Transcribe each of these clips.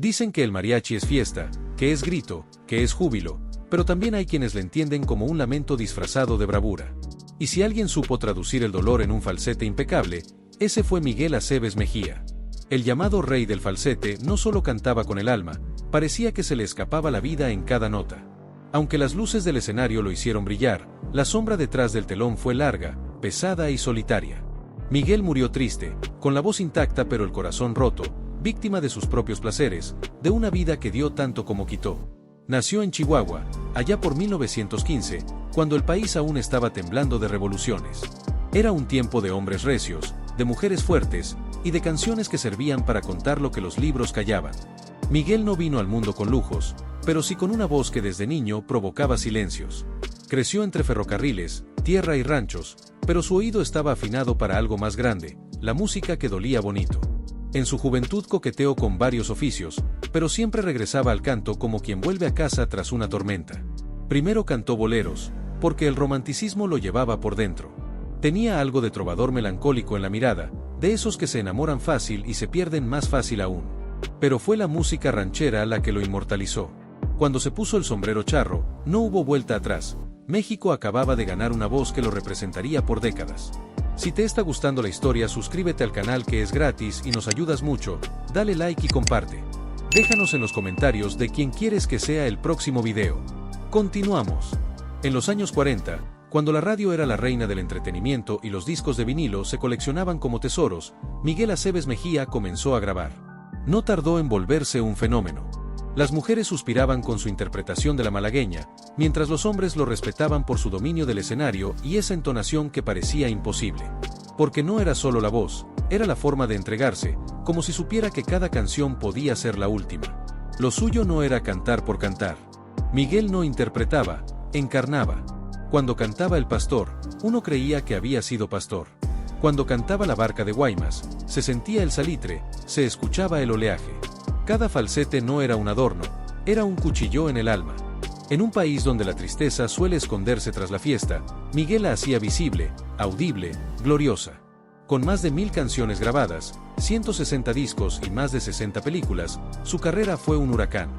Dicen que el mariachi es fiesta, que es grito, que es júbilo, pero también hay quienes le entienden como un lamento disfrazado de bravura. Y si alguien supo traducir el dolor en un falsete impecable, ese fue Miguel Aceves Mejía. El llamado rey del falsete no solo cantaba con el alma, parecía que se le escapaba la vida en cada nota. Aunque las luces del escenario lo hicieron brillar, la sombra detrás del telón fue larga, pesada y solitaria. Miguel murió triste, con la voz intacta pero el corazón roto, víctima de sus propios placeres, de una vida que dio tanto como quitó. Nació en Chihuahua, allá por 1915, cuando el país aún estaba temblando de revoluciones. Era un tiempo de hombres recios, de mujeres fuertes, y de canciones que servían para contar lo que los libros callaban. Miguel no vino al mundo con lujos, pero sí con una voz que desde niño provocaba silencios. Creció entre ferrocarriles, tierra y ranchos, pero su oído estaba afinado para algo más grande, la música que dolía bonito. En su juventud coqueteó con varios oficios, pero siempre regresaba al canto como quien vuelve a casa tras una tormenta. Primero cantó boleros, porque el romanticismo lo llevaba por dentro. Tenía algo de trovador melancólico en la mirada, de esos que se enamoran fácil y se pierden más fácil aún. Pero fue la música ranchera la que lo inmortalizó. Cuando se puso el sombrero charro, no hubo vuelta atrás. México acababa de ganar una voz que lo representaría por décadas. Si te está gustando la historia, suscríbete al canal que es gratis y nos ayudas mucho, dale like y comparte. Déjanos en los comentarios de quién quieres que sea el próximo video. Continuamos. En los años 40, cuando la radio era la reina del entretenimiento y los discos de vinilo se coleccionaban como tesoros, Miguel Aceves Mejía comenzó a grabar. No tardó en volverse un fenómeno. Las mujeres suspiraban con su interpretación de la malagueña, mientras los hombres lo respetaban por su dominio del escenario y esa entonación que parecía imposible. Porque no era solo la voz, era la forma de entregarse, como si supiera que cada canción podía ser la última. Lo suyo no era cantar por cantar. Miguel no interpretaba, encarnaba. Cuando cantaba El Pastor, uno creía que había sido pastor. Cuando cantaba La Barca de Guaymas, se sentía el salitre, se escuchaba el oleaje. Cada falsete no era un adorno, era un cuchillo en el alma. En un país donde la tristeza suele esconderse tras la fiesta, Miguel la hacía visible, audible, gloriosa. Con más de 1000 canciones grabadas, 160 discos y más de 60 películas, su carrera fue un huracán.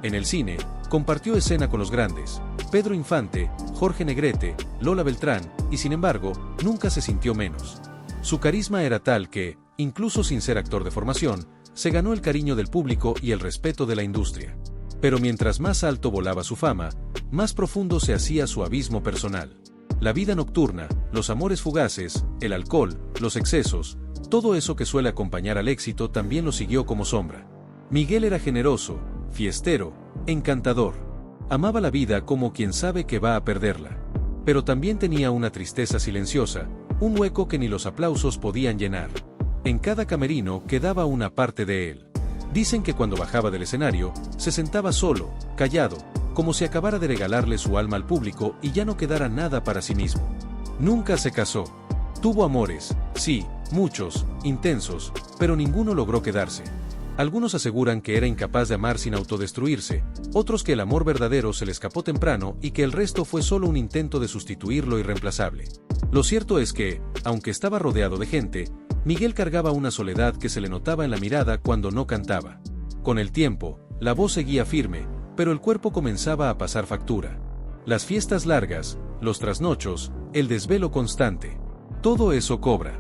En el cine, compartió escena con los grandes, Pedro Infante, Jorge Negrete, Lola Beltrán, y sin embargo, nunca se sintió menos. Su carisma era tal que, incluso sin ser actor de formación, se ganó el cariño del público y el respeto de la industria. Pero mientras más alto volaba su fama, más profundo se hacía su abismo personal. La vida nocturna, los amores fugaces, el alcohol, los excesos, todo eso que suele acompañar al éxito también lo siguió como sombra. Miguel era generoso, fiestero, encantador. Amaba la vida como quien sabe que va a perderla. Pero también tenía una tristeza silenciosa, un hueco que ni los aplausos podían llenar. En cada camerino quedaba una parte de él. Dicen que cuando bajaba del escenario, se sentaba solo, callado, como si acabara de regalarle su alma al público y ya no quedara nada para sí mismo. Nunca se casó. Tuvo amores, sí, muchos, intensos, pero ninguno logró quedarse. Algunos aseguran que era incapaz de amar sin autodestruirse, otros que el amor verdadero se le escapó temprano y que el resto fue solo un intento de sustituir lo irreemplazable. Lo cierto es que, aunque estaba rodeado de gente, Miguel cargaba una soledad que se le notaba en la mirada cuando no cantaba. Con el tiempo, la voz seguía firme, pero el cuerpo comenzaba a pasar factura. Las fiestas largas, los trasnochos, el desvelo constante. Todo eso cobra.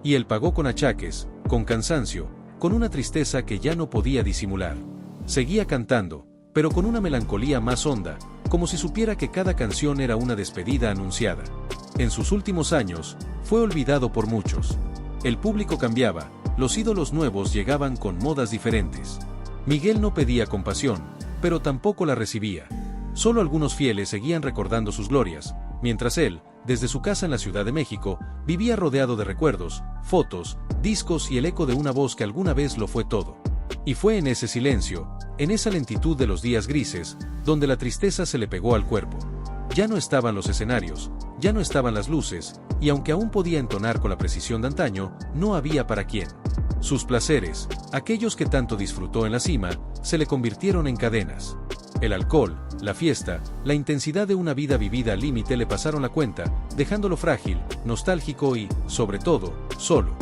Y él pagó con achaques, con cansancio, con una tristeza que ya no podía disimular. Seguía cantando, pero con una melancolía más honda, como si supiera que cada canción era una despedida anunciada. En sus últimos años, fue olvidado por muchos. El público cambiaba, los ídolos nuevos llegaban con modas diferentes. Miguel no pedía compasión, pero tampoco la recibía. Solo algunos fieles seguían recordando sus glorias, mientras él, desde su casa en la Ciudad de México, vivía rodeado de recuerdos, fotos, discos y el eco de una voz que alguna vez lo fue todo. Y fue en ese silencio, en esa lentitud de los días grises, donde la tristeza se le pegó al cuerpo. Ya no estaban los escenarios, ya no estaban las luces, y aunque aún podía entonar con la precisión de antaño, no había para quién. Sus placeres, aquellos que tanto disfrutó en la cima, se le convirtieron en cadenas. El alcohol, la fiesta, la intensidad de una vida vivida al límite le pasaron la cuenta, dejándolo frágil, nostálgico y, sobre todo, solo.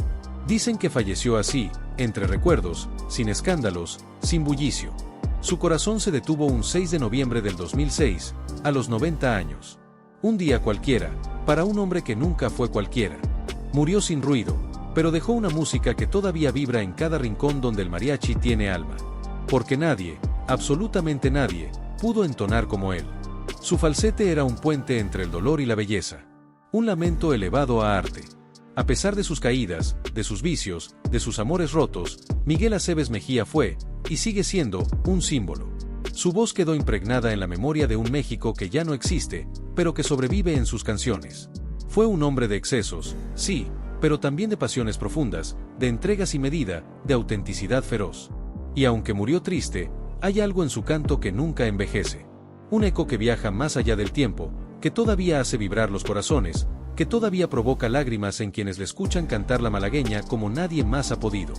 Dicen que falleció así, entre recuerdos, sin escándalos, sin bullicio. Su corazón se detuvo un 6 de noviembre del 2006, a los 90 años. Un día cualquiera, para un hombre que nunca fue cualquiera. Murió sin ruido, pero dejó una música que todavía vibra en cada rincón donde el mariachi tiene alma. Porque nadie, absolutamente nadie, pudo entonar como él. Su falsete era un puente entre el dolor y la belleza. Un lamento elevado a arte. A pesar de sus caídas, de sus vicios, de sus amores rotos, Miguel Aceves Mejía fue, y sigue siendo, un símbolo. Su voz quedó impregnada en la memoria de un México que ya no existe, pero que sobrevive en sus canciones. Fue un hombre de excesos, sí, pero también de pasiones profundas, de entrega sin medida, de autenticidad feroz. Y aunque murió triste, hay algo en su canto que nunca envejece. Un eco que viaja más allá del tiempo, que todavía hace vibrar los corazones, que todavía provoca lágrimas en quienes le escuchan cantar la malagueña como nadie más ha podido.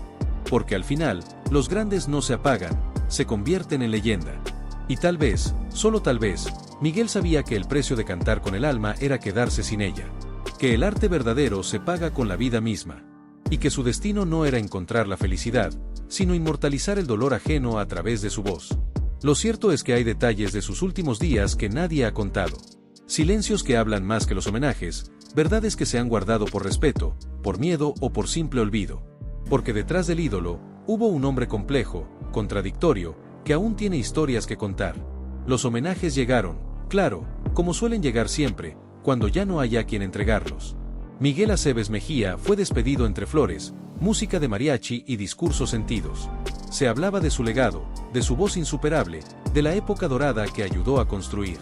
Porque al final, los grandes no se apagan, se convierten en leyenda. Y tal vez, solo tal vez, Miguel sabía que el precio de cantar con el alma era quedarse sin ella. Que el arte verdadero se paga con la vida misma. Y que su destino no era encontrar la felicidad, sino inmortalizar el dolor ajeno a través de su voz. Lo cierto es que hay detalles de sus últimos días que nadie ha contado. Silencios que hablan más que los homenajes, verdades que se han guardado por respeto, por miedo o por simple olvido. Porque detrás del ídolo, hubo un hombre complejo, contradictorio, que aún tiene historias que contar. Los homenajes llegaron, claro, como suelen llegar siempre, cuando ya no haya quien entregarlos. Miguel Aceves Mejía fue despedido entre flores, música de mariachi y discursos sentidos. Se hablaba de su legado, de su voz insuperable, de la época dorada que ayudó a construir.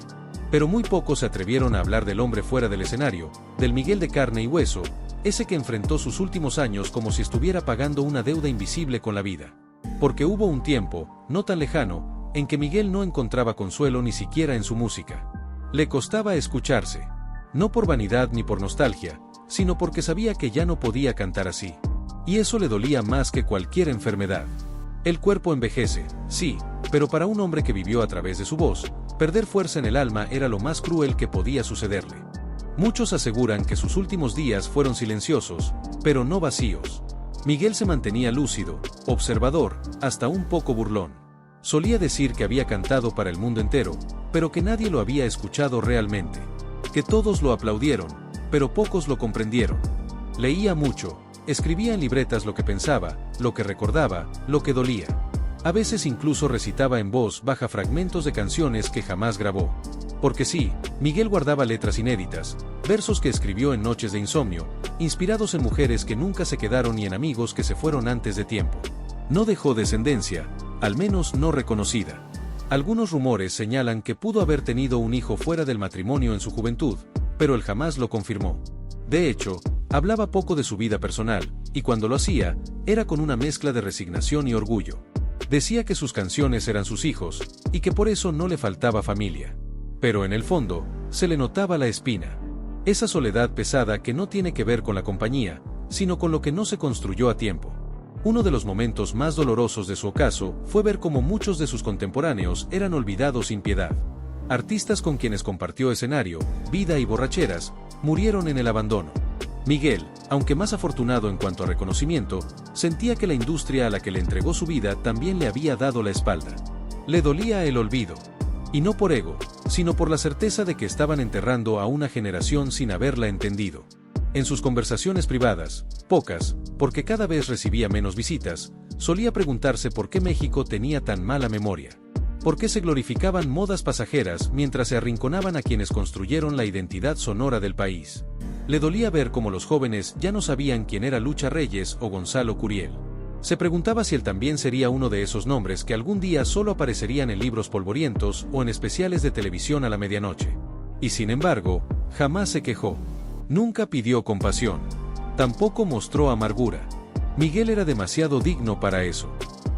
Pero muy pocos se atrevieron a hablar del hombre fuera del escenario, del Miguel de carne y hueso, ese que enfrentó sus últimos años como si estuviera pagando una deuda invisible con la vida. Porque hubo un tiempo, no tan lejano, en que Miguel no encontraba consuelo ni siquiera en su música. Le costaba escucharse. No por vanidad ni por nostalgia, sino porque sabía que ya no podía cantar así. Y eso le dolía más que cualquier enfermedad. El cuerpo envejece, sí, pero para un hombre que vivió a través de su voz, perder fuerza en el alma era lo más cruel que podía sucederle. Muchos aseguran que sus últimos días fueron silenciosos, pero no vacíos. Miguel se mantenía lúcido, observador, hasta un poco burlón. Solía decir que había cantado para el mundo entero, pero que nadie lo había escuchado realmente. Que todos lo aplaudieron, pero pocos lo comprendieron. Leía mucho, escribía en libretas lo que pensaba, lo que recordaba, lo que dolía. A veces incluso recitaba en voz baja fragmentos de canciones que jamás grabó. Porque sí, Miguel guardaba letras inéditas, versos que escribió en noches de insomnio, inspirados en mujeres que nunca se quedaron y en amigos que se fueron antes de tiempo. No dejó descendencia, al menos no reconocida. Algunos rumores señalan que pudo haber tenido un hijo fuera del matrimonio en su juventud, pero él jamás lo confirmó. De hecho, hablaba poco de su vida personal, y cuando lo hacía, era con una mezcla de resignación y orgullo. Decía que sus canciones eran sus hijos, y que por eso no le faltaba familia. Pero en el fondo, se le notaba la espina. Esa soledad pesada que no tiene que ver con la compañía, sino con lo que no se construyó a tiempo. Uno de los momentos más dolorosos de su ocaso fue ver cómo muchos de sus contemporáneos eran olvidados sin piedad. Artistas con quienes compartió escenario, vida y borracheras, murieron en el abandono. Miguel, aunque más afortunado en cuanto a reconocimiento, sentía que la industria a la que le entregó su vida también le había dado la espalda. Le dolía el olvido. Y no por ego, sino por la certeza de que estaban enterrando a una generación sin haberla entendido. En sus conversaciones privadas, pocas, porque cada vez recibía menos visitas, solía preguntarse por qué México tenía tan mala memoria. ¿Por qué se glorificaban modas pasajeras mientras se arrinconaban a quienes construyeron la identidad sonora del país? Le dolía ver cómo los jóvenes ya no sabían quién era Lucha Reyes o Gonzalo Curiel. Se preguntaba si él también sería uno de esos nombres que algún día solo aparecerían en libros polvorientos o en especiales de televisión a la medianoche. Y sin embargo, jamás se quejó. Nunca pidió compasión. Tampoco mostró amargura. Miguel era demasiado digno para eso.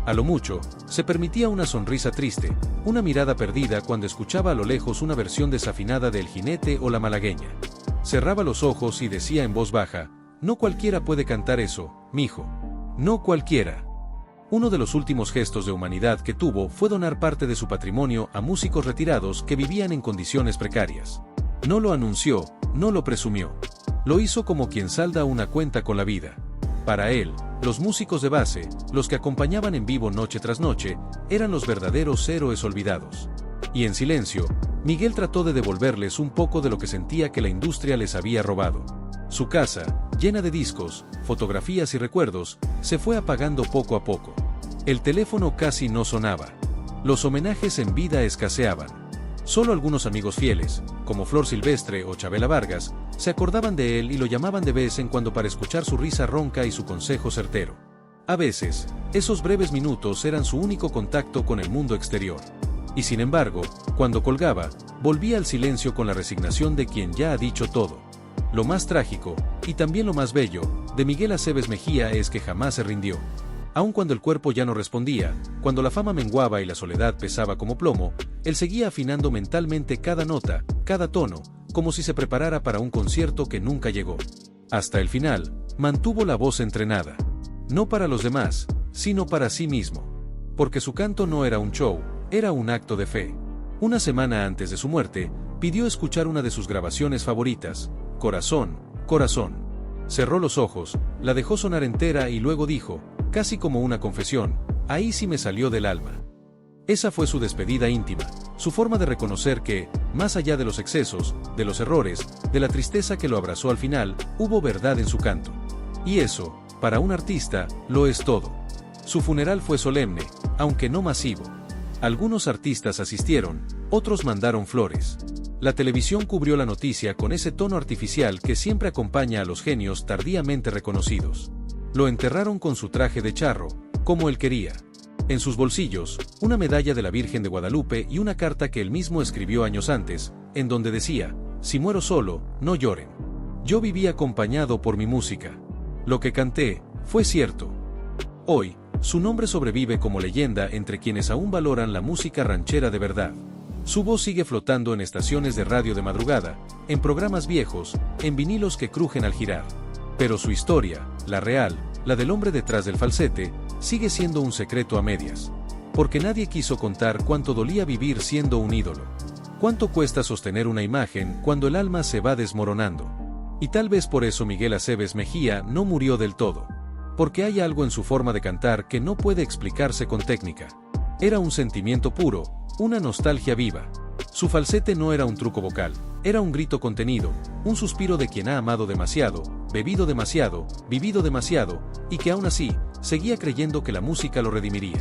A lo mucho, se permitía una sonrisa triste, una mirada perdida cuando escuchaba a lo lejos una versión desafinada de El Jinete o La Malagueña. Cerraba los ojos y decía en voz baja, «No cualquiera puede cantar eso, mijo. No cualquiera». Uno de los últimos gestos de humanidad que tuvo fue donar parte de su patrimonio a músicos retirados que vivían en condiciones precarias. No lo anunció, no lo presumió. Lo hizo como quien salda una cuenta con la vida. Para él, Los músicos de base, los que acompañaban en vivo noche tras noche, eran los verdaderos héroes olvidados. Y en silencio, Miguel trató de devolverles un poco de lo que sentía que la industria les había robado. Su casa, llena de discos, fotografías y recuerdos, se fue apagando poco a poco. El teléfono casi no sonaba. Los homenajes en vida escaseaban. Solo algunos amigos fieles, como Flor Silvestre o Chabela Vargas, se acordaban de él y lo llamaban de vez en cuando para escuchar su risa ronca y su consejo certero. A veces, esos breves minutos eran su único contacto con el mundo exterior. Y sin embargo, cuando colgaba, volvía al silencio con la resignación de quien ya ha dicho todo. Lo más trágico, y también lo más bello, de Miguel Aceves Mejía es que jamás se rindió. Aun cuando el cuerpo ya no respondía, cuando la fama menguaba y la soledad pesaba como plomo, él seguía afinando mentalmente cada nota, cada tono, como si se preparara para un concierto que nunca llegó. Hasta el final, mantuvo la voz entrenada. No para los demás, sino para sí mismo. Porque su canto no era un show, era un acto de fe. Una semana antes de su muerte, pidió escuchar una de sus grabaciones favoritas, Corazón, Corazón. Cerró los ojos, la dejó sonar entera y luego dijo, casi como una confesión, ahí sí me salió del alma. Esa fue su despedida íntima, su forma de reconocer que, más allá de los excesos, de los errores, de la tristeza que lo abrazó al final, hubo verdad en su canto. Y eso, para un artista, lo es todo. Su funeral fue solemne, aunque no masivo. Algunos artistas asistieron, otros mandaron flores. La televisión cubrió la noticia con ese tono artificial que siempre acompaña a los genios tardíamente reconocidos. Lo enterraron con su traje de charro, como él quería. En sus bolsillos, una medalla de la Virgen de Guadalupe y una carta que él mismo escribió años antes, en donde decía, si muero solo, no lloren. Yo viví acompañado por mi música. Lo que canté, fue cierto. Hoy, su nombre sobrevive como leyenda entre quienes aún valoran la música ranchera de verdad. Su voz sigue flotando en estaciones de radio de madrugada, en programas viejos, en vinilos que crujen al girar. Pero su historia, la real, la del hombre detrás del falsete, sigue siendo un secreto a medias. Porque nadie quiso contar cuánto dolía vivir siendo un ídolo. Cuánto cuesta sostener una imagen cuando el alma se va desmoronando. Y tal vez por eso Miguel Aceves Mejía no murió del todo. Porque hay algo en su forma de cantar que no puede explicarse con técnica. Era un sentimiento puro, una nostalgia viva. Su falsete no era un truco vocal, era un grito contenido, un suspiro de quien ha amado demasiado, bebido demasiado, vivido demasiado, y que aún así, seguía creyendo que la música lo redimiría.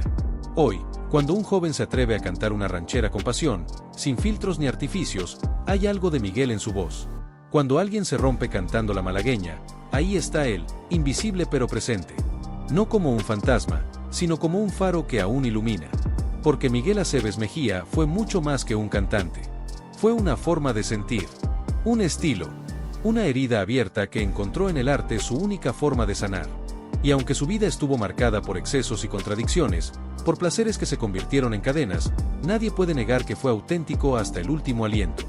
Hoy, cuando un joven se atreve a cantar una ranchera con pasión, sin filtros ni artificios, hay algo de Miguel en su voz. Cuando alguien se rompe cantando la malagueña, ahí está él, invisible pero presente. No como un fantasma, sino como un faro que aún ilumina. Porque Miguel Aceves Mejía fue mucho más que un cantante. Fue una forma de sentir, un estilo, una herida abierta que encontró en el arte su única forma de sanar. Y aunque su vida estuvo marcada por excesos y contradicciones, por placeres que se convirtieron en cadenas, nadie puede negar que fue auténtico hasta el último aliento.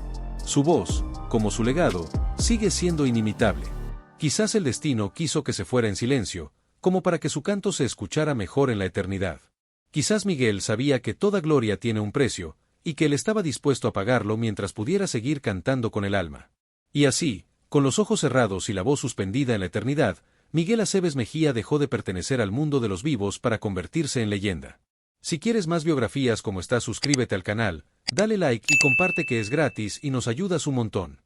Su voz, como su legado, sigue siendo inimitable. Quizás el destino quiso que se fuera en silencio, como para que su canto se escuchara mejor en la eternidad. Quizás Miguel sabía que toda gloria tiene un precio, y que él estaba dispuesto a pagarlo mientras pudiera seguir cantando con el alma. Y así, con los ojos cerrados y la voz suspendida en la eternidad, Miguel Aceves Mejía dejó de pertenecer al mundo de los vivos para convertirse en leyenda. Si quieres más biografías como esta, suscríbete al canal, dale like y comparte que es gratis y nos ayudas un montón.